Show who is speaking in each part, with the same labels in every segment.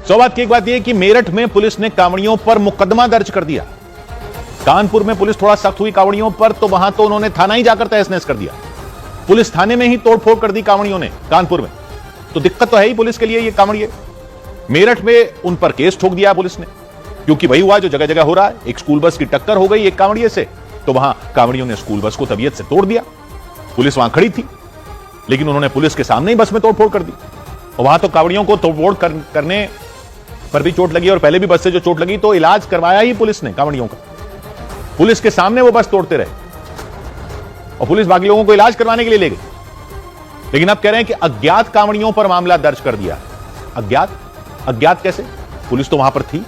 Speaker 1: सौभाग्य की एक बात यह कि मेरठ में पुलिस ने कांवड़ियों पर मुकदमा दर्ज कर दिया। कानपुर में पुलिस थोड़ा सख्त हुई कांवड़ियों पर, तो वहां तो उन्होंने थाना ही जाकर तहस नहस कर दिया। पुलिस थाने में ही तोड़फोड़ कर दी कांवड़ियों ने कानपुर में। तो दिक्कत तो है ही पुलिस के लिए। ये कांवड़िए मेरठ में उन पर केस ठोक दिया पुलिस ने, क्योंकि वही हुआ जो जगह जगह हो रहा है। एक स्कूल बस की टक्कर हो गई एक कांवड़िए से, तो वहां कांवड़ियों ने स्कूल बस को तबीयत से तोड़ दिया। पुलिस वहां खड़ी थी, लेकिन उन्होंने पुलिस के सामने ही बस में तोड़फोड़ कर दी। और वहां तो कांवड़ियों को तोड़फोड़ करने पर भी चोट लगी, और पहले भी बस से जो चोट लगी तो इलाज करवाया ही पुलिस ने कांवड़ियों का। पुलिस के सामने वो बस तोड़ते रहे और पुलिस बाकी लोगों को इलाज करवाने के लिए ले गई। लेकिन अब कह रहे हैं कि अज्ञात कांवड़ियों पर मामला दर्ज कर दिया। अज्ञात कैसे? पुलिस तो वहां पर थी,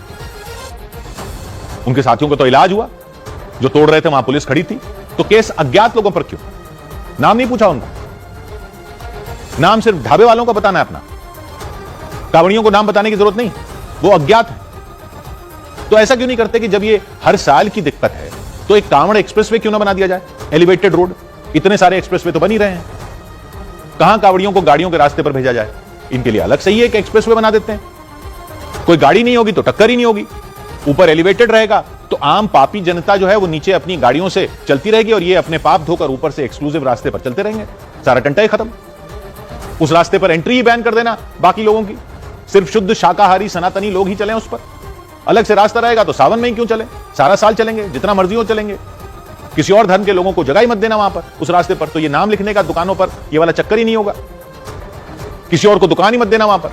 Speaker 1: उनके साथियों को तो इलाज हुआ, जो तोड़ रहे थे वहां पुलिस खड़ी थी। तो केस अज्ञात लोगों पर क्यों? नाम नहीं पूछा उनका, नाम सिर्फ ढाबे वालों का बताना है अपना, कांवड़ियों को नाम बताने की जरूरत नहीं, वो अज्ञात है। तो ऐसा क्यों नहीं करते कि जब ये हर साल की दिक्कत है तो एक कांवड़ एक्सप्रेसवे क्यों ना बना दिया जाए, एलिवेटेड रोड। इतने सारे एक्सप्रेसवे तो बन ही रहे हैं, कहां कांवड़ियों को गाड़ियों के रास्ते पर भेजा जाए? इनके लिए अलग सही है कि एक्सप्रेसवे बना देते हैं। कोई गाड़ी नहीं होगी तो टक्कर ही नहीं होगी, ऊपर एलिवेटेड रहेगा तो आम पापी जनता जो है वो नीचे अपनी गाड़ियों से चलती रहेगी और ये अपने पाप धोकर ऊपर से एक्सक्लूसिव रास्ते पर चलते रहेंगे। सारा टंटा ही खत्म। उस रास्ते पर एंट्री ही बैन कर देना बाकी लोगों की, सिर्फ शुद्ध शाकाहारी सनातनी लोग ही चलें उस पर। अलग से रास्ता रहेगा तो सावन में ही क्यों चले, सारा साल चलेंगे, जितना मर्जी हो चलेंगे। किसी और धर्म के लोगों को जगह ही मत देना वहां पर उस रास्ते पर, तो ये नाम लिखने का दुकानों पर ये वाला चक्कर ही नहीं होगा। किसी और को दुकान ही मत देना वहां पर,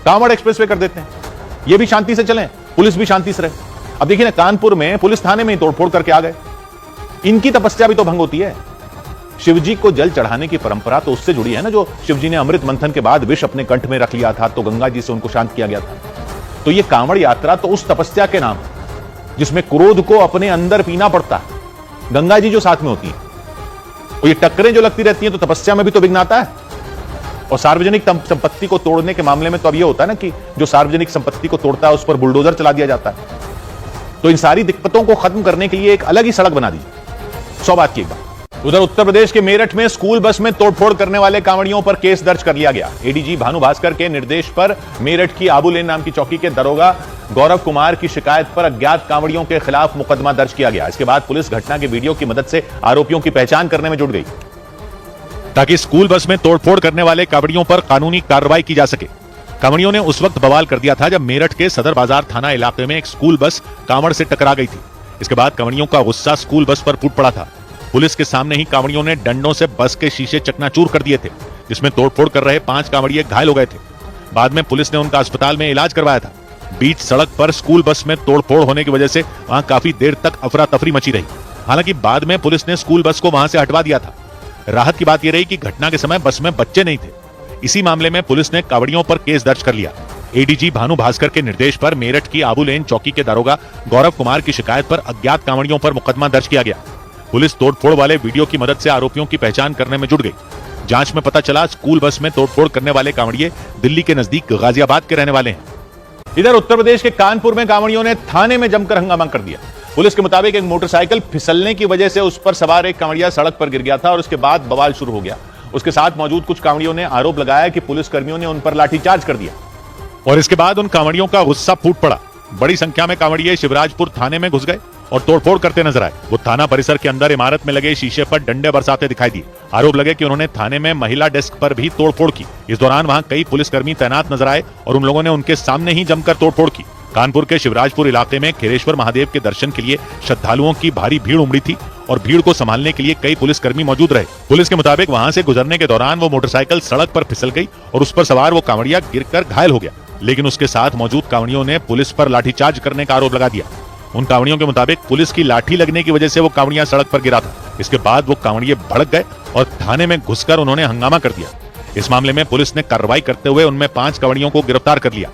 Speaker 1: कांवड़ एक्सप्रेसवे कर देते हैं, ये भी शांति से चलें, पुलिस भी शांति से रहे। अब देखिए ना, कानपुर में पुलिस थाने में ही तोड़फोड़ करके आ गए। इनकी तपस्या भी तो भंग होती है। शिवजी को जल चढ़ाने की परंपरा तो उससे जुड़ी है ना, जो शिवजी ने अमृत मंथन के बाद विष अपने कंठ में रख लिया था, तो गंगा जी से उनको शांत किया गया था। तो ये कांवड़ यात्रा तो उस तपस्या के नाम जिसमें क्रोध को अपने अंदर पीना पड़ता है, गंगा जी जो साथ में होती है, और ये टक्करें जो लगती रहती हैं तो तपस्या में भी तो विघ्न आता है। और सार्वजनिक संपत्ति को तोड़ने के मामले में तो अब ये होता है ना कि जो सार्वजनिक संपत्ति को तोड़ता है उस पर बुलडोजर चला दिया जाता है। तो इन सारी दिक्कतों को खत्म करने के लिए एक अलग ही सड़क बना दीजिए। 100 बात की एक बात। उधर उत्तर प्रदेश के मेरठ में स्कूल बस में तोड़फोड़ करने वाले कांवड़ियों पर केस दर्ज कर लिया गया। एडीजी भानु भास्कर के निर्देश पर मेरठ की आबूलेन नाम की चौकी के दरोगा गौरव कुमार की शिकायत पर अज्ञात कांवड़ियों के खिलाफ मुकदमा दर्ज किया गया। इसके बाद पुलिस घटना के वीडियो की मदद से आरोपियों की पहचान करने में जुट गई, ताकि स्कूल बस में तोड़फोड़ करने वाले कांवड़ियों पर कानूनी कार्रवाई की जा सके। कांवड़ियों ने उस वक्त बवाल कर दिया था जब मेरठ के सदर बाजार थाना इलाके में एक स्कूल बस कांवड़ से टकरा गई थी। इसके बाद कांवड़ियों का गुस्सा स्कूल बस पर फूट पड़ा था। पुलिस के सामने ही कांवड़ियों ने डंडों से बस के शीशे चकनाचूर कर दिए थे, जिसमें तोड़फोड़ कर रहे 5 कांवड़िए घायल हो गए थे। बाद में पुलिस ने उनका अस्पताल में इलाज करवाया था। बीच सड़क पर स्कूल बस में तोड़फोड़ होने की वजह से वहां काफी देर तक अफरा तफरी मची रही। हालांकि बाद में पुलिस ने स्कूल बस को वहां से हटवा दिया था। राहत की बात यह रही कि घटना के समय बस में बच्चे नहीं थे। इसी मामले में पुलिस ने कांवड़ियों पर केस दर्ज कर लिया। एडीजी भानु भास्कर के निर्देश पर मेरठ की आबूलेन चौकी के दरोगा गौरव कुमार की शिकायत पर अज्ञात कांवड़ियों पर मुकदमा दर्ज किया गया। पुलिस तोड़फोड़ वाले वीडियो की मदद से आरोपियों की पहचान करने में जुट गई। जांच में पता चला स्कूल बस में तोड़फोड़ करने वाले कांवड़िए दिल्ली के नजदीक गाजियाबाद के रहने वाले हैं। इधर उत्तर प्रदेश के कानपुर में कांवड़ियों ने थाने में जमकर हंगामा कर दिया। पुलिस के मुताबिक एक मोटरसाइकिल फिसलने की वजह से उस पर सवार एक कांवड़िया सड़क पर गिर गया था और उसके बाद बवाल शुरू हो गया। उसके साथ मौजूद कुछ कांवड़ियों ने आरोप लगाया कि पुलिस कर्मियों ने उन पर लाठीचार्ज कर दिया और इसके बाद उन कांवड़ियों का गुस्सा फूट पड़ा। बड़ी संख्या में कांवड़िए शिवराजपुर थाने में घुस गए और तोड़फोड़ करते नजर आए। वो थाना परिसर के अंदर इमारत में लगे शीशे पर डंडे बरसाते दिखाई दिए। आरोप लगे कि उन्होंने थाने में महिला डेस्क पर भी तोड़फोड़ की। इस दौरान वहां कई पुलिसकर्मी तैनात नजर आए और उन लोगों ने उनके सामने ही जमकर तोड़फोड़ की। कानपुर के शिवराजपुर इलाके में खिरेश्वर महादेव के दर्शन के लिए श्रद्धालुओं की भारी भीड़ उमड़ी थी और भीड़ को संभालने के लिए कई पुलिसकर्मी मौजूद रहे। पुलिस के मुताबिक वहां से गुजरने के दौरान वो मोटरसाइकिल सड़क पर फिसल गई और उस पर सवार वो कांवड़िया गिरकर घायल हो गया। लेकिन उसके साथ मौजूद कांवड़ियों ने पुलिस पर लाठीचार्ज करने का आरोप लगा दिया। उन कांवड़ियों के मुताबिक पुलिस की लाठी लगने की वजह से वो कांवड़िया सड़क पर गिरा था। इसके बाद वो कांवड़िए भड़क गए और थाने में घुसकर उन्होंने हंगामा कर दिया। इस मामले में पुलिस ने कार्रवाई करते हुए उनमें 5 कांवड़ियों को गिरफ्तार कर लिया।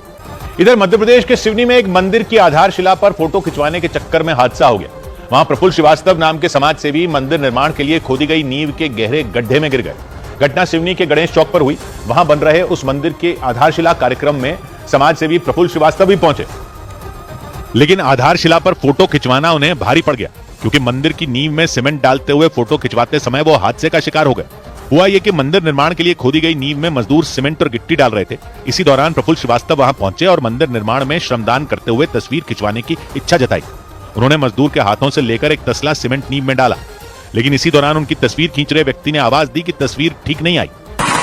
Speaker 1: इधर मध्य प्रदेश के सिवनी में एक मंदिर की आधारशिला पर फोटो खिंचवाने के चक्कर में हादसा हो गया। वहां प्रफुल्ल श्रीवास्तव नाम के समाज सेवी मंदिर निर्माण के लिए खोदी गई नींव के गहरे गड्ढे में गिर गए। घटना सिवनी के गणेश चौक पर हुई। वहां बन रहे उस मंदिर के आधारशिला कार्यक्रम में समाज सेवी प्रफुल्ल श्रीवास्तव भी पहुंचे, लेकिन आधारशिला पर फोटो खिंचवाना उन्हें भारी पड़ गया, क्योंकि मंदिर की नींव में सीमेंट डालते हुए फोटो खिंचवाते समय वो हादसे का शिकार हो गए। हुआ ये कि मंदिर निर्माण के लिए खोदी गई नींव में मजदूर सीमेंट और गिट्टी डाल रहे थे। इसी दौरान प्रफुल्ल श्रीवास्तव वहां पहुंचे और मंदिर निर्माण में श्रमदान करते हुए तस्वीर खिंचवाने की इच्छा जताई। उन्होंने मजदूर के हाथों से लेकर एक तसला सीमेंट नींव में डाला, लेकिन इसी दौरान उनकी तस्वीर खींच रहे व्यक्ति ने आवाज दी कि तस्वीर ठीक नहीं आई,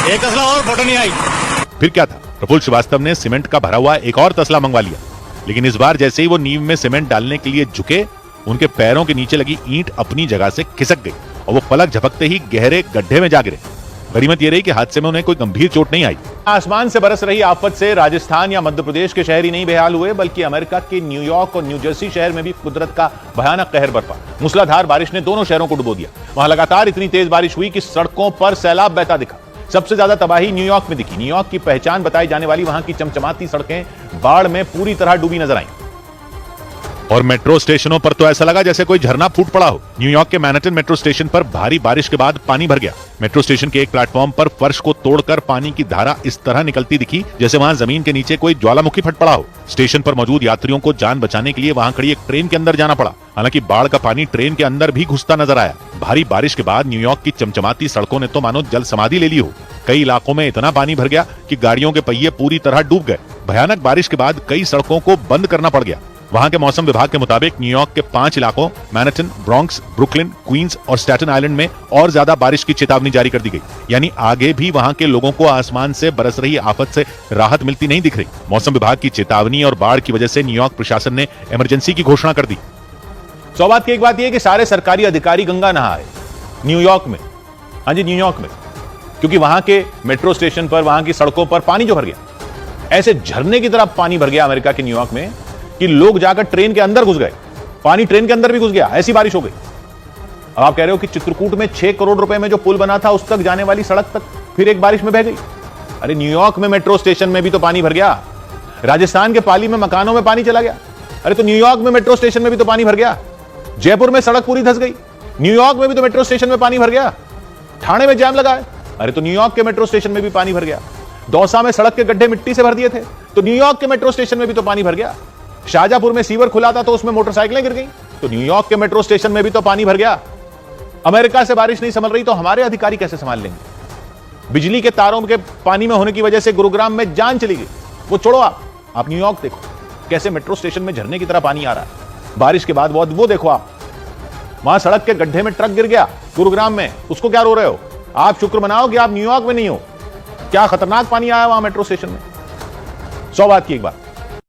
Speaker 2: एक तसला और फोटो नहीं आई।
Speaker 1: फिर क्या था, प्रफुल्ल श्रीवास्तव ने सीमेंट का भरा हुआ एक और तसला मंगवा लिया, लेकिन इस बार जैसे ही वो नींव में सीमेंट डालने के लिए झुके, उनके पैरों के नीचे लगी ईंट अपनी जगह से खिसक गई और वो पलक झपकते ही गहरे गड्ढे में जा गिरे। गनीमत ये रही कि हादसे में उन्हें कोई गंभीर चोट नहीं आई। आसमान से बरस रही आफत से राजस्थान या मध्य प्रदेश के शहर ही नहीं बेहाल हुए, बल्कि अमेरिका के न्यूयॉर्क और न्यू जर्सी शहर में भी कुदरत का भयानक कहर बरपा। मूसलाधार बारिश ने दोनों शहरों को डुबो दिया। वहां लगातार इतनी तेज बारिश हुई कि सड़कों पर सैलाब बहता दिखा। सबसे ज्यादा तबाही न्यूयॉर्क में दिखी। न्यूयॉर्क की पहचान बताई जाने वाली वहां की चमचमाती सड़कें बाढ़ में पूरी तरह डूबी नजर आईं। और मेट्रो स्टेशनों पर तो ऐसा लगा जैसे कोई झरना फूट पड़ा हो। न्यूयॉर्क के मैनहट्टन मेट्रो स्टेशन पर भारी बारिश के बाद पानी भर गया। मेट्रो स्टेशन के एक प्लेटफॉर्म पर फर्श को तोड़कर पानी की धारा इस तरह निकलती दिखी जैसे वहां जमीन के नीचे कोई ज्वालामुखी फट पड़ा हो। स्टेशन पर मौजूद यात्रियों को जान बचाने के लिए वहां खड़ी एक ट्रेन के अंदर जाना पड़ा। हालांकि बाढ़ का पानी ट्रेन के अंदर भी घुसता नजर आया। भारी बारिश के बाद न्यूयॉर्क की चमचमाती सड़कों ने तो मानो जल समाधि ले ली हो। कई इलाकों में इतना पानी भर गया कि गाड़ियों के पहिए पूरी तरह डूब गए। भयानक बारिश के बाद कई सड़कों को बंद करना पड़ गया। वहां के मौसम विभाग के मुताबिक न्यूयॉर्क के 5 इलाकों मैनहट्टन, ब्रॉन्क्स, ब्रुकलिन, क्वींस और स्टैटन आइलैंड में और ज्यादा बारिश की चेतावनी जारी कर दी गई। यानी आगे भी वहां के लोगों को आसमान से बरस रही आफत से राहत मिलती नहीं दिख रही। मौसम विभाग की चेतावनी और बाढ़ की वजह से न्यूयॉर्क प्रशासन ने इमरजेंसी की घोषणा कर दी। सौभाग्य की एक बात यह कि सारे सरकारी अधिकारी गंगा नहाए न्यूयॉर्क में। हाँ जी, न्यूयॉर्क में, क्योंकि वहां के मेट्रो स्टेशन पर, वहां की सड़कों पर पानी जो भर गया, ऐसे झरने की तरह पानी भर गया अमेरिका के न्यूयॉर्क में कि लोग जाकर ट्रेन के अंदर घुस गए। पानी ट्रेन के अंदर भी घुस गया, ऐसी बारिश हो गई। अब आप कह रहे हो कि चित्रकूट में 6 करोड़ रुपए में जो पुल बना था, उस तक जाने वाली सड़क तक फिर एक बारिश में बह गई। अरे न्यूयॉर्क में मेट्रो स्टेशन में भी तो पानी भर गया। राजस्थान के पाली में मकानों में पानी चला गया। अरे तो न्यूयॉर्क में मेट्रो स्टेशन में भी तो पानी भर गया। जयपुर में सड़क पूरी धंस गई, न्यूयॉर्क में भी तो मेट्रो स्टेशन में पानी भर गया। ठाणे में जैम लगा है, अरे तो न्यूयॉर्क के मेट्रो स्टेशन में भी पानी भर गया। दौसा में सड़क के गड्ढे मिट्टी से भर दिए थे, तो न्यूयॉर्क के मेट्रो स्टेशन में भी तो पानी भर गया। शाहजहांपुर में सीवर खुला था तो उसमें मोटरसाइकिलें गिर गई, तो न्यूयॉर्क के मेट्रो स्टेशन में भी तो पानी भर गया। अमेरिका से बारिश नहीं संभल रही तो हमारे अधिकारी कैसे संभाल लेंगे? बिजली के तारों के पानी में होने की वजह से गुरुग्राम में जान चली गई। वो छोड़ो, आप न्यूयॉर्क देखो कैसे मेट्रो स्टेशन में झरने की तरह पानी आ रहा है बारिश के बाद। वो देखो, आप वहां सड़क के गड्ढे में ट्रक गिर गया गुरुग्राम में, उसको क्या रो रहे हो? आप शुक्र मनाओ कि आप न्यूयॉर्क में नहीं हो। क्या खतरनाक पानी आया वहां मेट्रो स्टेशन में। सौभाग्य की एक बात।